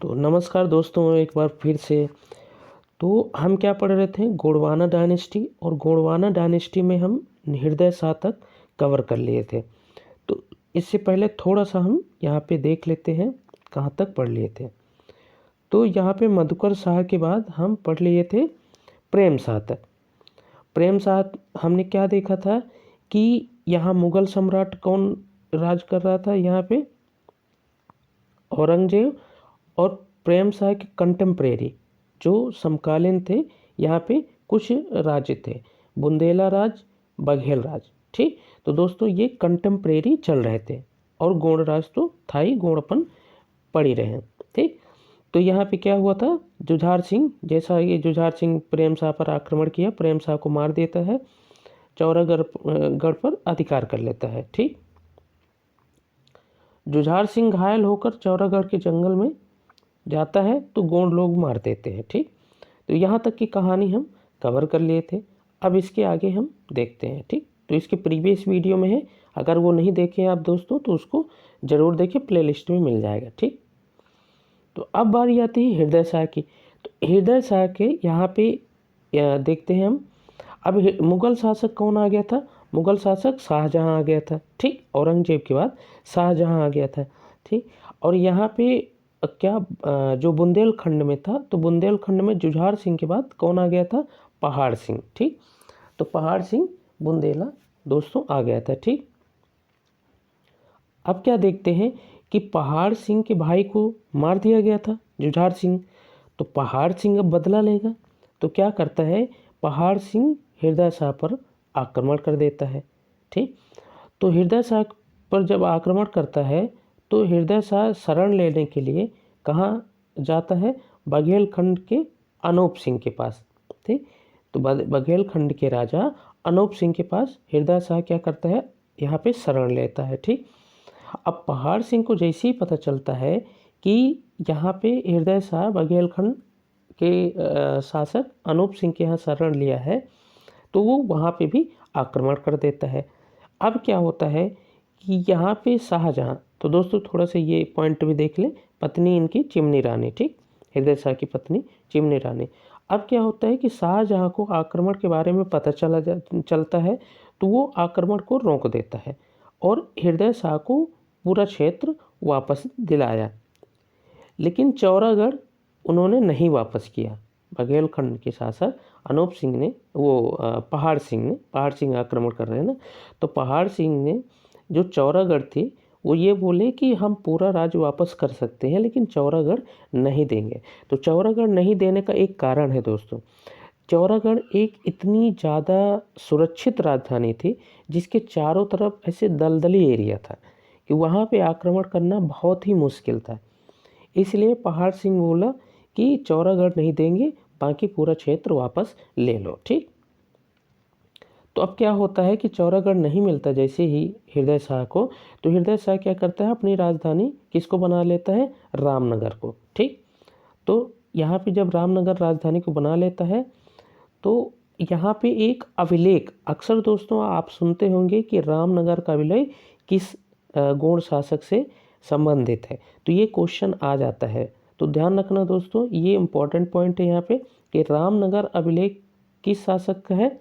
तो नमस्कार दोस्तों, एक बार फिर से। तो हम क्या पढ़ रहे थे, गोंडवाना डायनेस्टी, और गोंडवाना डायनेस्टी में हम हृदय शाह तक कवर कर लिए थे। तो इससे पहले थोड़ा सा हम यहाँ पे देख लेते हैं कहाँ तक पढ़ लिए थे। तो यहाँ पे मधुकर शाह के बाद हम पढ़ लिए थे प्रेम शाह तक। प्रेम शाह हमने क्या देखा था कि यहाँ मुग़ल सम्राट कौन राज कर रहा था, यहाँ पे औरंगजेब। और प्रेम शाह के कंटेम्प्रेरी जो समकालीन थे, यहाँ पे कुछ राज्य थे, बुंदेला राज, बघेल राज। ठीक, तो दोस्तों ये कंटेम्प्रेरी चल रहे थे, और गोंड राज तो था ही, गोंड अपन पढ़ ही रहे हैं। ठीक, तो यहाँ पे क्या हुआ था, जुझार सिंह, जैसा ये जुझार सिंह प्रेम शाह पर आक्रमण किया, प्रेम शाह को मार देता है, चौरागढ़ गढ़ पर अधिकार कर लेता है। ठीक, जुझार सिंह घायल होकर चौरागढ़ के जंगल में जाता है तो गोंड लोग मार देते हैं। ठीक, तो यहाँ तक की कहानी हम कवर कर लिए थे। अब इसके आगे हम देखते हैं। ठीक, तो इसके प्रीवियस वीडियो में है, अगर वो नहीं देखे आप दोस्तों तो उसको ज़रूर देखें, प्लेलिस्ट में मिल जाएगा। ठीक, तो अब बारी आती है हृदय शाह की। तो हृदय शाह के यहाँ पे देखते हैं हम। अब मुग़ल शासक कौन आ गया था, मुग़ल शासक शाहजहाँ आ गया था। ठीक, औरंगजेब के बाद शाहजहाँ आ गया था। ठीक, और यहाँ पे जो बुंदेलखंड में था, तो बुंदेलखंड में जुझार सिंह के बाद कौन आ गया था, पहाड़ सिंह। ठीक, तो पहाड़ सिंह बुंदेला दोस्तों आ गया था। ठीक, अब क्या देखते हैं कि पहाड़ सिंह के भाई को मार दिया गया था जुझार सिंह, तो पहाड़ सिंह अब बदला लेगा। तो क्या करता है, पहाड़ सिंह हृदय शाह पर आक्रमण कर देता है। ठीक, तो हृदय शाह पर जब आक्रमण करता है तो हृदय शाह शरण लेने के लिए कहाँ जाता है, बघेलखंड के अनूप सिंह के पास। ठीक, तो बघेलखंड के राजा अनूप सिंह के पास हृदय शाह क्या करता है, यहाँ पे शरण लेता है। ठीक, अब पहाड़ सिंह को जैसे ही पता चलता है कि यहाँ पे हृदय शाह बघेलखंड के शासक अनूप सिंह के यहाँ शरण लिया है, तो वो वहाँ पे भी आक्रमण कर देता है। अब क्या होता है कि यहाँ पे शाहजहाँ, तो दोस्तों थोड़ा सा ये पॉइंट भी देख लें, पत्नी इनकी चिमनी रानी। ठीक, हृदय शाह की पत्नी चिमनी रानी। अब क्या होता है कि शाहजहाँ को आक्रमण के बारे में पता चलता है, तो वो आक्रमण को रोक देता है और हृदय शाह को पूरा क्षेत्र वापस दिलाया। लेकिन चौरागढ़ उन्होंने नहीं वापस किया। बघेलखंड के शासक अनूप सिंह ने, पहाड़ सिंह आक्रमण कर रहे हैं ना, तो पहाड़ सिंह ने जो चौरागढ़ थी वो ये बोले कि हम पूरा राज्य वापस कर सकते हैं, लेकिन चौरागढ़ नहीं देंगे। तो चौरागढ़ नहीं देने का एक कारण है दोस्तों, चौरागढ़ एक इतनी ज़्यादा सुरक्षित राजधानी थी जिसके चारों तरफ ऐसे दलदली एरिया था कि वहाँ पे आक्रमण करना बहुत ही मुश्किल था। इसलिए पहाड़ सिंह बोला कि चौरागढ़ नहीं देंगे, बाकी पूरा क्षेत्र वापस ले लो। ठीक, तो अब क्या होता है कि चौरागढ़ नहीं मिलता जैसे ही हृदय शाह को, तो हृदय शाह क्या करता है, अपनी राजधानी किसको बना लेता है, रामनगर को। ठीक, तो यहाँ पे जब रामनगर राजधानी को बना लेता है तो यहाँ पे एक अभिलेख, अक्सर दोस्तों आप सुनते होंगे कि रामनगर का अभिलेख किस गोंड शासक से संबंधित है, तो ये क्वेश्चन आ जाता है। तो ध्यान रखना दोस्तों, ये इम्पोर्टेंट पॉइंट है यहाँ पे कि रामनगर अभिलेख किस शासक का है,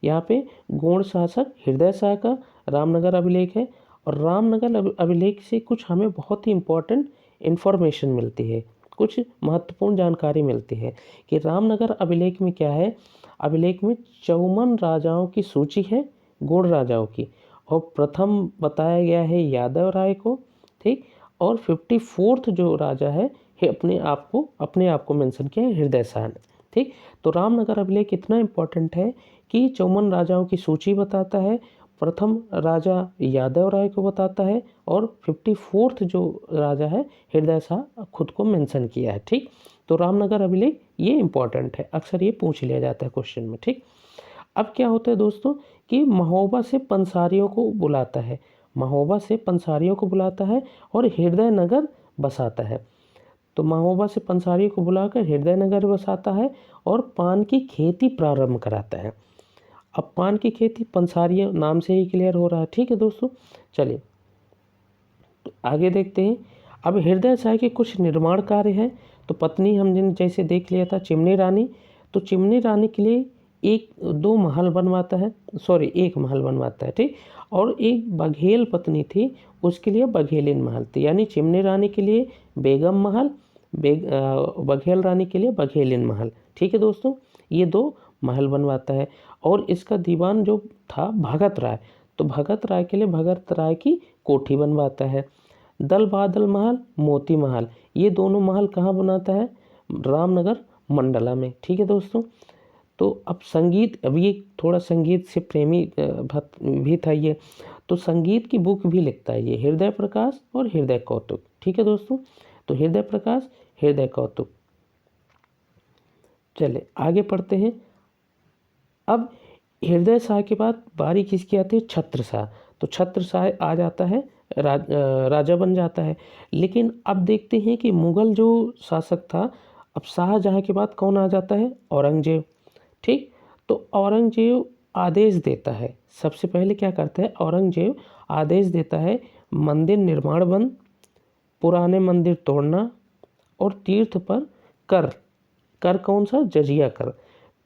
यहाँ पे गोंड शासक हृदय शाह का रामनगर अभिलेख है। और रामनगर अभिलेख से कुछ हमें बहुत ही इम्पोर्टेंट इन्फॉर्मेशन मिलती है, कुछ महत्वपूर्ण जानकारी मिलती है कि रामनगर अभिलेख में क्या है। अभिलेख में 54 राजाओं की सूची है, गोंड राजाओं की, और प्रथम बताया गया है यादव राय को। ठीक, और 54th जो राजा है अपने आप को मेंशन किया है हृदय शाह ने। ठीक, तो रामनगर अभिलेख इतना इम्पोर्टेंट है कि 54 राजाओं की सूची बताता है, प्रथम राजा यादव राय को बताता है, और 54th जो राजा है हृदय शाह खुद को मेंशन किया है। ठीक, तो रामनगर अभिलेख ये इम्पोर्टेंट है, अक्सर ये पूछ लिया जाता है क्वेश्चन में। ठीक, अब क्या होता है दोस्तों कि महोबा से पंसारियों को बुलाता है, महोबा से पंसारियों को बुलाता है और हृदय नगर बसाता है। तो महोबा से पंसारियों को बुलाकर हृदय नगर बसाता है और पान की खेती प्रारंभ कराता है। अब पान की खेती पंसारियों नाम से ही क्लियर हो रहा है। ठीक है दोस्तों, चलिए तो आगे देखते हैं। अब हृदय शाह के कुछ निर्माण कार्य हैं। तो पत्नी हम जिन जैसे देख लिया था चिमनी रानी, तो चिमनी रानी के लिए एक महल बनवाता है, ठीक। और एक बघेल पत्नी थी, उसके लिए बघेलिन महल थी। यानी चिमनी रानी के लिए बेगम महल, बघेल रानी के लिए बघेलिन महल, ठीक है दोस्तों। ये 2 महल बनवाता है। और इसका दीवान जो था भगत राय, तो भगत राय के लिए भगत राय की कोठी बनवाता है। दल बादल महल, मोती महल, ये दोनों महल कहाँ बनाता है? रामनगर मंडला में, ठीक है दोस्तों। तो अब संगीत, अब ये थोड़ा संगीत से प्रेमी भी था ये, तो संगीत की बुक भी लिखता है ये, हृदय प्रकाश और हृदय कौतुक, ठीक है दोस्तों। तो हृदय प्रकाश, हृदय कौतुक। चले आगे पढ़ते हैं। अब हृदय शाह के बाद बारी किसकी आती है? छत्र शाह। तो छत्र शाह आ जाता है, राजा बन जाता है। लेकिन अब देखते हैं कि मुग़ल जो शासक था, अब शाहजहाँ के बाद कौन आ जाता है? औरंगजेब, ठीक। तो औरंगजेब आदेश देता है, सबसे पहले क्या करता है? औरंगजेब आदेश देता है मंदिर निर्माण बंद, पुराने मंदिर तोड़ना और तीर्थ पर कर कौन सा? जजिया कर,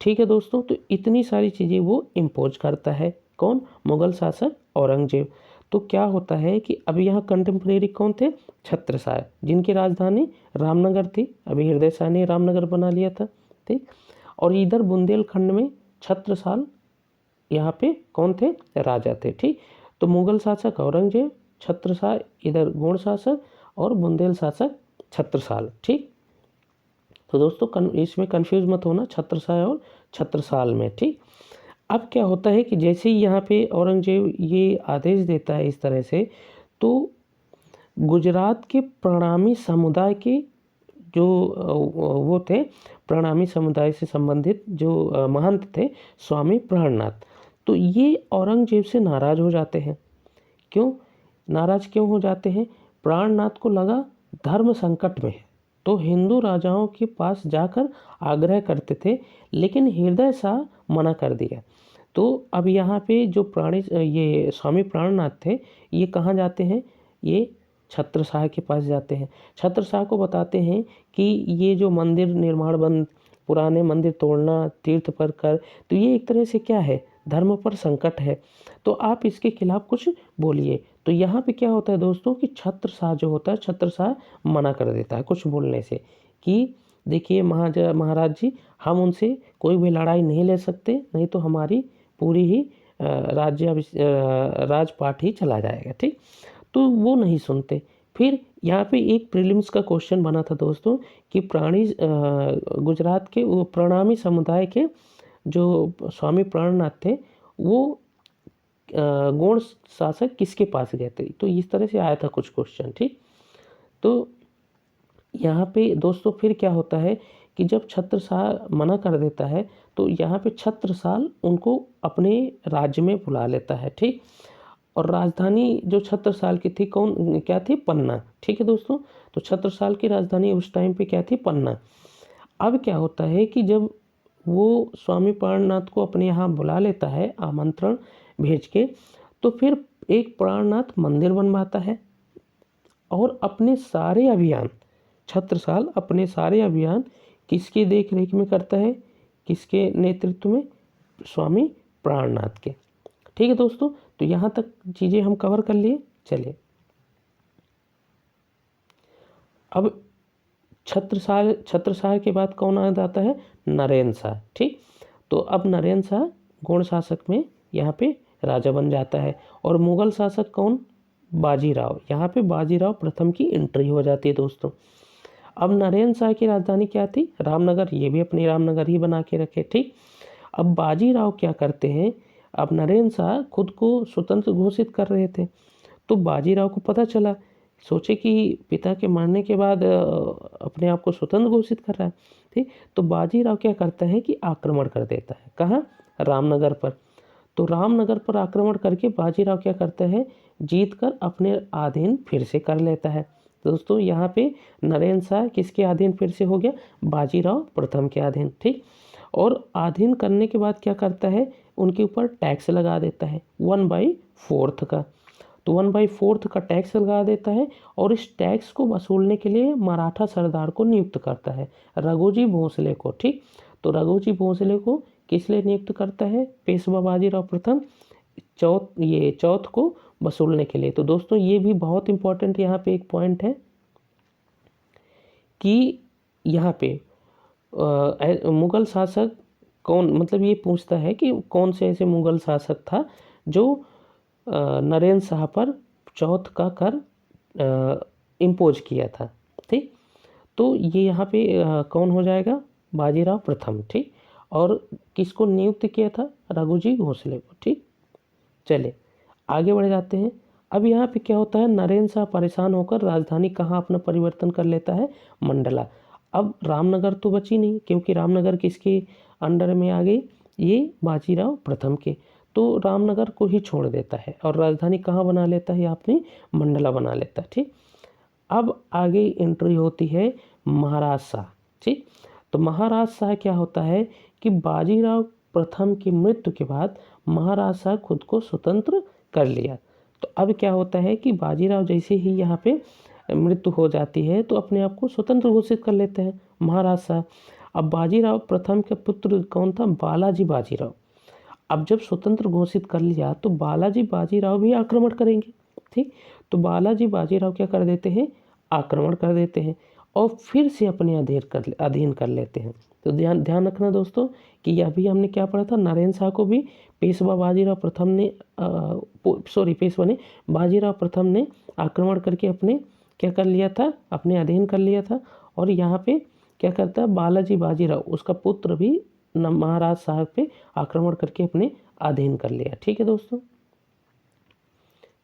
ठीक है दोस्तों। तो इतनी सारी चीज़ें वो इम्पोज करता है, कौन? मुग़ल शासक औरंगजेब। तो क्या होता है कि अभी यहाँ कंटेम्प्रेरी कौन थे? छत्र शाह, जिनकी राजधानी रामनगर थी। अभी हृदय शाह ने रामनगर बना लिया था, ठीक। और इधर बुंदेलखंड में छत्रसाल, यहाँ पे कौन थे? राजा थे, ठीक। तो मुग़ल शासक औरंगजेब, छत्र शाह इधर गौड़ शासक, और बुंदेल शासक छत्रसाल, ठीक। तो दोस्तों इसमें कंफ्यूज मत होना छत्रसाल और छत्रसाल में, ठीक। अब क्या होता है कि जैसे ही यहाँ पे औरंगजेब ये आदेश देता है इस तरह से, तो गुजरात के प्रणामी समुदाय के जो वो थे, प्रणामी समुदाय से संबंधित जो महंत थे, स्वामी प्राणनाथ, तो ये औरंगजेब से नाराज़ हो जाते हैं। क्यों नाराज़ क्यों हो जाते हैं? प्राणनाथ को लगा धर्म संकट में है, तो हिंदू राजाओं के पास जाकर आग्रह करते थे, लेकिन हृदय शाह मना कर दिया। तो अब यहाँ पे जो ये स्वामी प्राणनाथ थे, ये कहाँ जाते हैं? ये छत्र शाह के पास जाते हैं। छत्र शाह को बताते हैं कि ये जो मंदिर निर्माण बंद, पुराने मंदिर तोड़ना, तीर्थ पर कर, तो ये एक तरह से क्या है? धर्म पर संकट है, तो आप इसके खिलाफ कुछ बोलिए। तो यहाँ पे क्या होता है दोस्तों कि छत्र शाह जो होता है, छत्र शाह मना कर देता है कुछ बोलने से, कि देखिए महाराज जी, हम उनसे कोई भी लड़ाई नहीं ले सकते, नहीं तो हमारी पूरी ही राजपाट ही चला जाएगा, ठीक। तो वो नहीं सुनते। फिर यहाँ पे एक प्रीलिम्स का क्वेश्चन बना था दोस्तों कि गुजरात के वो प्रणामी समुदाय के जो स्वामी प्राणनाथ थे, वो गौड़ शासक किसके पास गए थे? तो इस तरह से आया था कुछ क्वेश्चन, ठीक। तो यहाँ पे दोस्तों फिर क्या होता है कि जब छत्रसाल मना कर देता है, तो यहाँ पे छत्रसाल उनको अपने राज्य में बुला लेता है, ठीक। और राजधानी जो छत्रसाल की थी क्या थी? पन्ना, ठीक है दोस्तों। तो छत्रसाल की राजधानी उस टाइम पे क्या थी? पन्ना। अब क्या होता है कि जब वो स्वामी प्राणनाथ को अपने यहाँ बुला लेता है आमंत्रण भेज के, तो फिर एक प्राणनाथ मंदिर बनवाता है, और अपने सारे अभियान, छत्रसाल अपने सारे अभियान किसकी देख रेख में करता है? किसके नेतृत्व में? स्वामी प्राणनाथ के, ठीक है दोस्तों। तो यहाँ तक चीज़ें हम कवर कर लिए। चलिए अब छत्रसाल के बाद कौन आ जाता है? नरेंद्र शाह, ठीक। तो अब नरेंद्र शाह गौड़ शासक में यहाँ पे राजा बन जाता है। और मुग़ल शासक कौन? बाजीराव। यहाँ पे बाजीराव प्रथम की एंट्री हो जाती है दोस्तों। अब नरेंद्र शाह की राजधानी क्या थी? रामनगर। ये भी अपनी रामनगर ही बना के रखे, ठीक। अब बाजीराव क्या करते हैं? अब नरेंद्र शाह खुद को स्वतंत्र घोषित कर रहे थे, तो बाजीराव को पता चला, सोचे कि पिता के मरने के बाद अपने आप को स्वतंत्र घोषित कर रहा है, ठीक। तो बाजीराव क्या करता है कि आक्रमण कर देता है। कहाँ? रामनगर पर। तो रामनगर पर आक्रमण करके बाजीराव क्या करता है? जीत कर अपने अधीन फिर से कर लेता है। दोस्तों यहाँ पे नरेंद्र शाह किसके अधीन फिर से हो गया? बाजीराव प्रथम के अधीन, ठीक। और अधीन करने के बाद क्या करता है? उनके ऊपर टैक्स लगा देता है 1/4 का। तो 1/4 का टैक्स लगा देता है और इस टैक्स को वसूलने के लिए मराठा सरदार को नियुक्त करता है, रघुजी भोसले को। ठीक, तो रघुजी भोसले को किस लिए नियुक्त करता है? पेशवा बाजीराव प्रथम चौथ को वसूलने के लिए। तो दोस्तों ये भी बहुत इंपॉर्टेंट यहाँ पे एक पॉइंट है कि यहाँ पे मुगल शासक कौन, मतलब ये पूछता है कि कौन से ऐसे मुगल शासक था जो नरेंद्र शाह पर चौथ का कर इम्पोज किया था। ठीक, तो ये यहाँ पे कौन हो जाएगा? बाजीराव प्रथम। ठीक, और किसको नियुक्त किया था? रघुजी भोसले को। ठीक, चले आगे बढ़ जाते हैं। अब यहाँ पे क्या होता है, नरेंद्र शाह परेशान होकर राजधानी कहाँ अपना परिवर्तन कर लेता है? मंडला। अब रामनगर तो बची नहीं, क्योंकि रामनगर किसके अंडर में आ गई? ये बाजीराव प्रथम के। तो रामनगर को ही छोड़ देता है और राजधानी कहाँ बना लेता है? अपनी मंडला बना लेता है। ठीक, अब आगे एंट्री होती है महाराज शाह। ठीक, तो महाराज शाह क्या होता है कि बाजीराव प्रथम की मृत्यु के बाद महाराज शाह खुद को स्वतंत्र कर लिया। तो अब क्या होता है कि बाजीराव जैसे ही यहाँ पे मृत्यु हो जाती है तो अपने आप को स्वतंत्र घोषित कर लेते हैं महाराज शाह। अब बाजीराव प्रथम के पुत्र कौन था? बालाजी बाजीराव। अब जब स्वतंत्र घोषित कर लिया तो बालाजी बाजीराव भी आक्रमण करेंगे। ठीक, तो बालाजी बाजीराव क्या कर देते हैं? आक्रमण कर देते हैं और फिर से अपने अधीन कर लेते हैं। तो ध्यान रखना दोस्तों कि अभी हमने क्या पढ़ा था, नरेंद्र शाह को भी पेशवा बाजीराव प्रथम ने पेशवा ने बाजीराव प्रथम ने आक्रमण करके अपने क्या कर लिया था? अपने अधीन कर लिया था। और यहाँ पे क्या करता है? बालाजी बाजीराव उसका पुत्र भी महाराज साहब पे आक्रमण करके अपने अधीन कर लिया। ठीक है दोस्तों,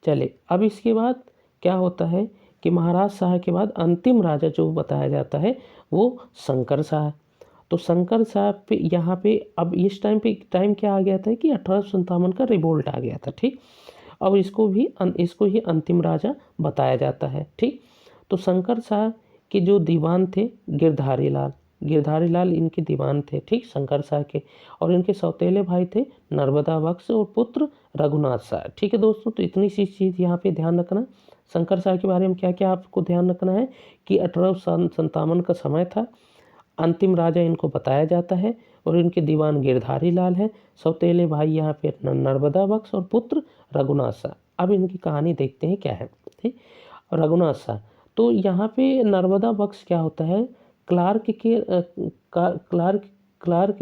चले अब इसके बाद क्या होता है कि महाराज शाह के बाद अंतिम राजा जो बताया जाता है वो शंकर शाह। तो शंकर शाह पे यहाँ पे अब इस टाइम क्या आ गया था कि 1857 का रिवोल्ट आ गया था। ठीक, अब इसको ही अंतिम राजा बताया जाता है। ठीक, तो शंकर शाह के जो दीवान थे गिरधारी लाल इनके दीवान थे। ठीक, शंकर शाह के, और इनके सौतेले भाई थे नर्मदा बख्श और पुत्र रघुनाथ शाह। ठीक है दोस्तों, तो इतनी सी चीज़ यहाँ पे ध्यान रखना। शंकर शाह के बारे में क्या क्या आपको ध्यान रखना है कि 1857 का समय था, अंतिम राजा इनको बताया जाता है और इनके दीवान गिरधारी लाल है, सौतेले भाई यहाँ पे नर्मदा बख्श और पुत्र रघुनाथ शाह। अब इनकी कहानी देखते हैं क्या है। ठीक, रघुनाथ शाह, तो यहाँ पे नर्मदा बख्श क्या होता है? क्लार्क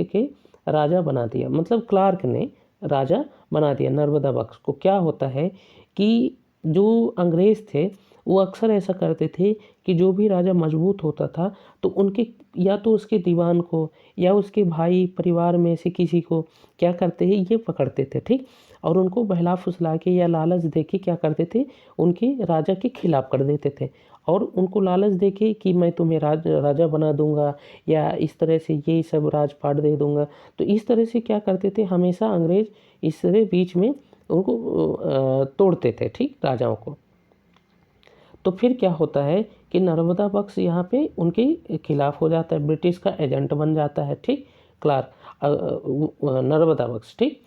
के राजा बना दिया, मतलब क्लार्क ने राजा बना दिया नर्मदा बख्श को। क्या होता है कि जो अंग्रेज़ थे वो अक्सर ऐसा करते थे कि जो भी राजा मजबूत होता था तो उनके या तो उसके दीवान को या उसके भाई परिवार में से किसी को क्या करते हैं, ये पकड़ते थे। ठीक, और उनको बहला फुसला के या लालच दे के क्या करते थे? उनके राजा के खिलाफ कर देते थे और उनको लालच दे के कि मैं तुम्हें राजा बना दूंगा या इस तरह से ये सब राजपाट दे दूंगा। तो इस तरह से क्या करते थे? हमेशा अंग्रेज इस तरह बीच में उनको तोड़ते थे। ठीक, राजाओं को। तो फिर क्या होता है कि नर्मदा बख्श यहाँ पे उनके खिलाफ हो जाता है, ब्रिटिश का एजेंट बन जाता है। ठीक, नर्मदा बख्श। ठीक,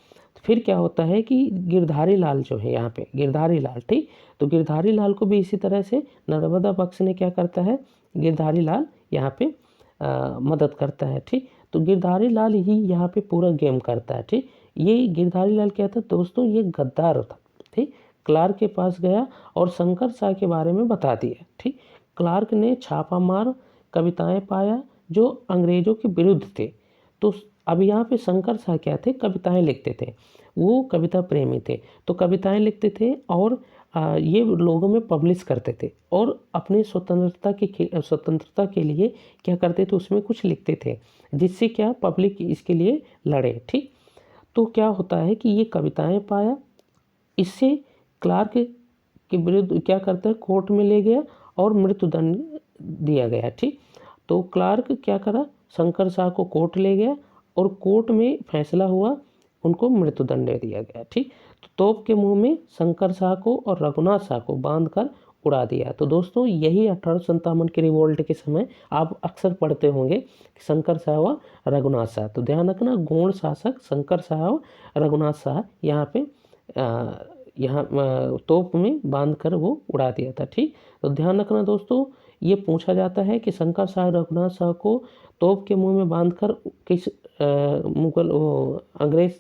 फिर क्या होता है कि गिरधारी लाल जो है यहाँ पे गिरधारी लाल, ठीक, तो गिरधारी लाल को भी इसी तरह से नर्मदा बख्श ने क्या करता है? गिरधारी लाल यहाँ पे मदद करता है। ठीक, तो गिरधारी लाल ही यहाँ पे पूरा गेम करता है। ठीक, ये गिरधारी लाल क्या था दोस्तों? ये गद्दार था। ठीक, क्लार्क के पास गया और शंकर शाह के बारे में बता दिया। ठीक, क्लार्क ने छापा मार कविताएं पाया जो अंग्रेजों के विरुद्ध थे। तो अब यहाँ पे शंकर शाह क्या थे? कविताएं लिखते थे, वो कविता प्रेमी थे, तो कविताएं लिखते थे और ये लोगों में पब्लिश करते थे और अपने स्वतंत्रता के लिए क्या करते थे? उसमें कुछ लिखते थे जिससे क्या पब्लिक इसके लिए लड़े। ठीक, तो क्या होता है कि ये कविताएं पाया, इससे क्लार्क के विरुद्ध क्या करता है? कोर्ट में ले गया और मृत्युदंड दिया गया। ठीक, तो क्लार्क क्या करा? शंकर शाह को कोर्ट ले गया और कोर्ट में फैसला हुआ, उनको मृत्युदंड दे दिया गया। ठीक, तो तोप के मुंह में शंकर शाह को और रघुनाथ शाह को बांध कर उड़ा दिया। तो दोस्तों यही 1857 के रिवोल्ट के समय आप अक्सर पढ़ते होंगे कि शंकर शाह व रघुनाथ शाह। तो ध्यान रखना, गौड़ शासक शंकर शाह और रघुनाथ शाह यहाँ पे यहाँ तोप में बांध कर वो उड़ा दिया था। ठीक, तो ध्यान रखना दोस्तों, ये पूछा जाता है कि शंकर शाह रघुनाथ शाह को तोप के मुंह में बांधकर किस मुगल अंग्रेज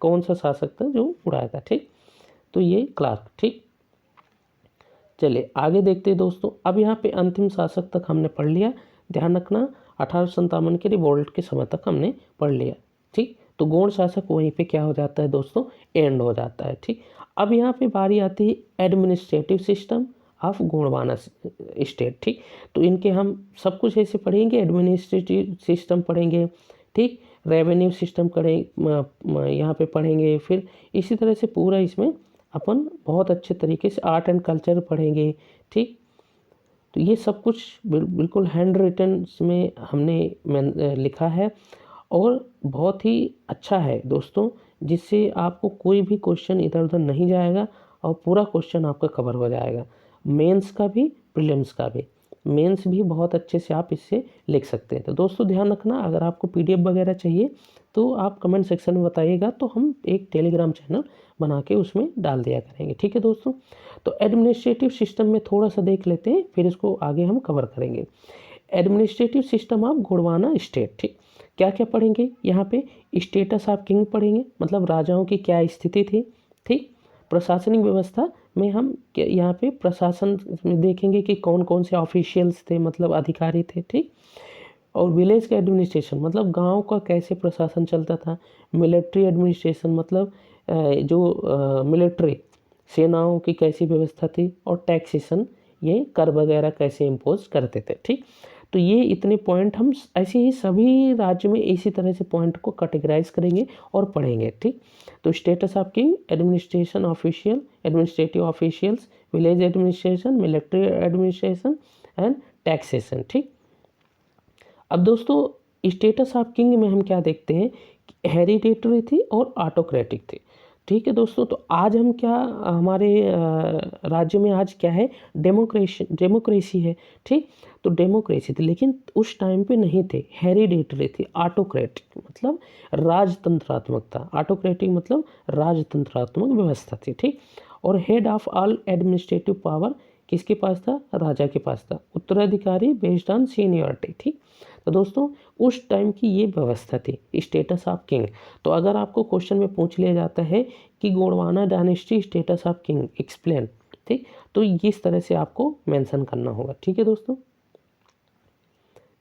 कौन सा शासक था जो उड़ाया था। ठीक, तो ये क्लार्क। ठीक, चलिए आगे देखते हैं दोस्तों। अब यहाँ पे अंतिम शासक तक हमने पढ़ लिया। ध्यान रखना 1857 के रिवोल्ट के समय तक हमने पढ़ लिया। ठीक, तो गौड़ शासक वहीं पे क्या हो जाता है दोस्तों, एंड हो जाता है। ठीक, अब यहाँ पे बारी आती है administrative system of Gondwana state. ठीक, तो इनके हम सब कुछ ऐसे पढ़ेंगे, एडमिनिस्ट्रेटिव सिस्टम पढ़ेंगे, ठीक, रेवेन्यू सिस्टम यहाँ पे पढ़ेंगे, फिर इसी तरह से पूरा इसमें अपन बहुत अच्छे तरीके से आर्ट एंड कल्चर पढ़ेंगे। ठीक, तो ये सब कुछ बिल्कुल हैंड रिटन में हमने लिखा है और बहुत ही अच्छा है दोस्तों, जिससे आपको कोई भी क्वेश्चन इधर उधर नहीं जाएगा और पूरा क्वेश्चन आपका कवर हो जाएगा, मेंस का भी प्रीलिम्स का भी। मेंस भी बहुत अच्छे से आप इससे लिख सकते हैं। तो दोस्तों ध्यान रखना, अगर आपको पीडीएफ वगैरह चाहिए तो आप कमेंट सेक्शन में बताइएगा, तो हम एक टेलीग्राम चैनल बना के उसमें डाल दिया करेंगे। ठीक है दोस्तों, तो एडमिनिस्ट्रेटिव सिस्टम में थोड़ा सा देख लेते हैं, फिर इसको आगे हम कवर करेंगे। Administrative system of Gondwana state. ठीक, क्या क्या पढ़ेंगे यहाँ पे, स्टेटस ऑफ किंग पढ़ेंगे, मतलब राजाओं की क्या स्थिति थी। ठीक, प्रशासनिक व्यवस्था में हम यहाँ पे प्रशासन में देखेंगे कि कौन कौन से ऑफिशियल्स थे, मतलब अधिकारी थे। ठीक, और विलेज का एडमिनिस्ट्रेशन, मतलब गांव का कैसे प्रशासन चलता था। मिलिट्री एडमिनिस्ट्रेशन, मतलब जो मिलिट्री सेनाओं की कैसी व्यवस्था थी। और टैक्सेशन, ये कर वगैरह कैसे इम्पोज करते थे। ठीक, तो ये इतने पॉइंट हम ऐसे ही सभी राज्य में इसी तरह से पॉइंट को कैटेगराइज करेंगे और पढ़ेंगे। ठीक, तो status of king, administration official, administrative officials, village administration, military administration and taxation. ठीक, अब दोस्तों स्टेटस ऑफ किंग में हम क्या देखते हैं, हेरिडेटरी थी और ऑटोक्रेटिक थी। ठीक है दोस्तों, तो आज हम क्या, हमारे राज्य में आज क्या है, डेमोक्रेसी है। ठीक, तो डेमोक्रेसी थी, लेकिन उस टाइम पे नहीं थे, हेरिडेटरी थी। ऑटोक्रेटिक मतलब राजतंत्रात्मक था, ऑटोक्रेटिक मतलब राजतंत्रात्मक व्यवस्था थी। ठीक, और head of all administrative power किसके पास था, राजा के पास था। उत्तराधिकारी बेस्ड ऑन सीनियरिटी। ठीक, तो दोस्तों उस टाइम की ये व्यवस्था थी, स्टेटस ऑफ किंग। तो अगर आपको क्वेश्चन में पूछ लिया जाता है कि Gondwana dynasty status of king explain, ठीक, तो इस तरह से आपको मेंशन करना होगा। ठीक है दोस्तों,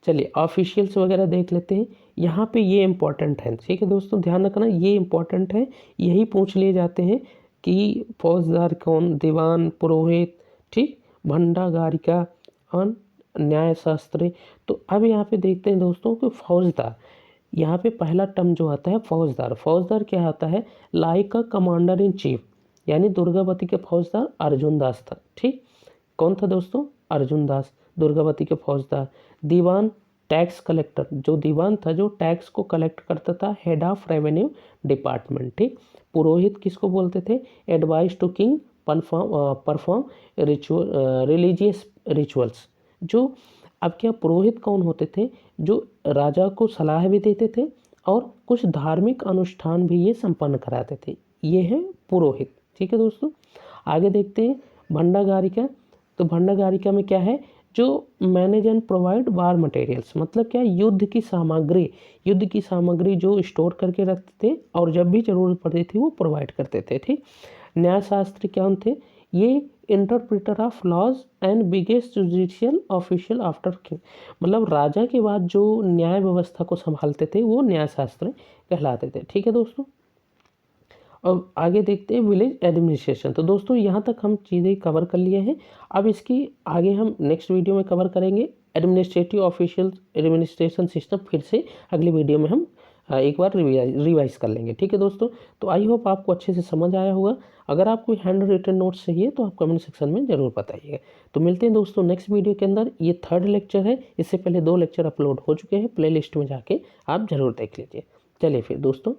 चलिए ऑफिशियल्स वगैरह देख लेते हैं। यहाँ पे ये इंपॉर्टेंट है। ठीक है दोस्तों, ध्यान रखना, ये इंपॉर्टेंट है, यही पूछ लिए जाते हैं कि फौजदार कौन, दीवान, पुरोहित, ठीक, भंडागारिका और न्यायशास्त्री। तो अब यहाँ पे देखते हैं दोस्तों कि फौजदार, यहाँ पे पहला टर्म जो आता है फौजदार। फौजदार क्या आता है, like a commander in chief, यानी दुर्गावती के फौजदार अर्जुन दास था। ठीक, कौन था दोस्तों, अर्जुन दास, दुर्गावती के फौजदार। दीवान, टैक्स कलेक्टर, जो दीवान था जो टैक्स को कलेक्ट करता था, हेड ऑफ रेवेन्यू डिपार्टमेंट। ठीक, पुरोहित किसको बोलते थे, advice to king perform religious rituals. जो अब क्या, पुरोहित कौन होते थे, जो राजा को सलाह भी देते थे और कुछ धार्मिक अनुष्ठान भी ये संपन्न कराते थे, ये है पुरोहित। ठीक है दोस्तों, आगे देखते हैं भंडागारिका। तो भंडागारिका में क्या है, जो manage and provide war materials, मतलब क्या, युद्ध की सामग्री जो स्टोर करके रखते थे और जब भी जरूरत पड़ती थी वो प्रोवाइड करते थे। ठीक, न्यायशास्त्री क्या थे, ये interpreter of laws and biggest judicial official after king, मतलब राजा के बाद जो न्याय व्यवस्था को संभालते थे वो न्यायशास्त्री कहलाते थे। ठीक है दोस्तों, अब आगे देखते हैं विलेज एडमिनिस्ट्रेशन। तो दोस्तों यहाँ तक हम चीज़ें कवर कर लिए हैं, अब इसकी आगे हम नेक्स्ट वीडियो में कवर करेंगे एडमिनिस्ट्रेटिव ऑफिशियल एडमिनिस्ट्रेशन सिस्टम। फिर से अगली वीडियो में हम एक बार रिवाइज कर लेंगे। ठीक है दोस्तों, तो आई होप आपको अच्छे से समझ आया होगा। अगर आपको हैंड रिटन नोट्स चाहिए तो आप कमेंट सेक्शन में ज़रूर बताइएगा। तो मिलते हैं दोस्तों नेक्स्ट वीडियो के अंदर। ये 3rd लेक्चर है, इससे पहले 2 लेक्चर अपलोड हो चुके हैं, प्लेलिस्ट में जाके आप ज़रूर देख लीजिए। चलिए फिर दोस्तों।